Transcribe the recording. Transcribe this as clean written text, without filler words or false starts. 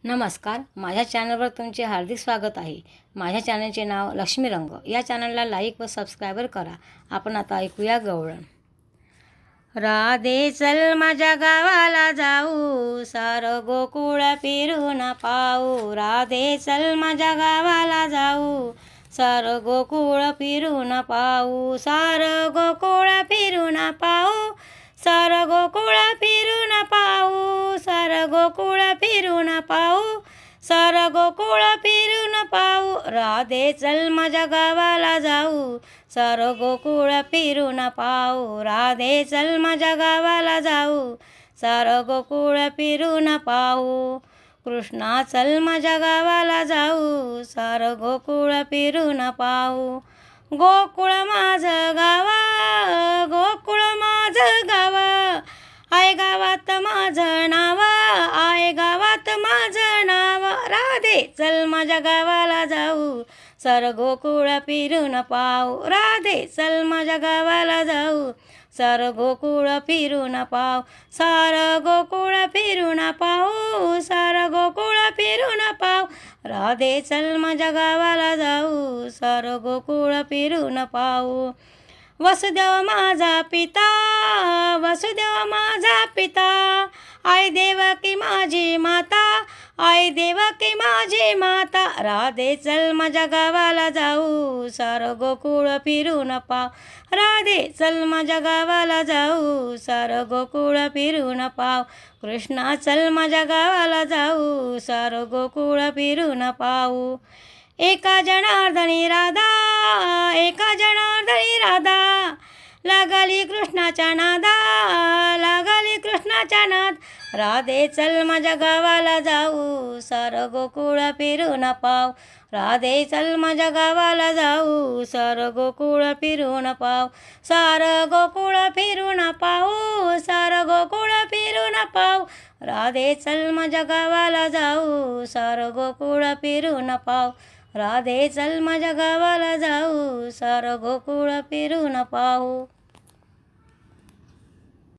नमस्कार, माझ्या चॅनलवर तुमचे हार्दिक स्वागत आहे. माझ्या चॅनलचे नाव लक्ष्मी रंग. या चॅनलला लाईक व सबस्क्राईबर करा. आपण आता ऐकूया गवळण. राधे चल माझ्या गावाला जाऊ, सारं गोकुळ फिरून पाहू. राधे चल माझ्या गावाला जाऊ, सारं गोकुळ फिरून पाहू. सारं गोकुळ फिरून पाहू, सारं गोकुळ फिरून पाहू. सारं गोकुळ फिरून पाहू, सारं गोकुळ फिरून पाहू. राधे चल माझ्या गावाला जाऊ, सारं गोकुळ फिरून पाहू. राधे चल माझ्या गावाला जाऊ, सारं गोकुळ फिरून पाहू. कृष्णा चल माझ्या गावाला जाऊ, सारं गोकुळ फिरून पाहू. गोकुळ माझं गावा, गोकुळ माझं गावा, आहे गावात माझं नाव, आहे गावात माझं नाव. राधे चल माझ्या गावाला जाऊ, सारं गोकुळ फिरून पाहू. राधे चल माझ्या गावाला जाऊ, सारं गोकुळ फिरून पाहू. सारं गोकुळ फिरून पाहू, सारं गोकुळ फिरून पाहू. राधे चल माझ्या गावाला जाऊ, सारं गोकुळ फिरून पाहू. वसुदेव माझा पिता, वसुदेव माझा पिता, आई देवकी माझी माता, आई देवकी माझी माता. राधे चल माझ्या गावाला जाऊ, सारं गोकुळ फिरून पाहू. राधे चल माझ्या गावाला जाऊ, सारं गोकुळ फिरून पाहू. कृष्णा चल माझ्या गावाला जाऊ, सारं गोकुळ फिरून पाहू. एका जनार्दनी राधा, एका जनार्दनी राधा, लागली कृष्णाच्या नादा, लागली कृष्णाच्या नाद. राधे चल माझ्या गावाला जाऊ, सारं गोकुळ फिरून पाहू. राधे चल माझ्या गावाला जाऊ, सारं गोकुळ फिरून पाहू. सारं गोकुळ फिरून पाहू, सारं गोकुळ फिरून पाहू. राधे चल माझ्या गावाला जाऊ, सारं गोकुळ फिरून पाहू. राधे चल माझ्या गावाला जाऊ, सारं गोकुळ फिरून पाहू.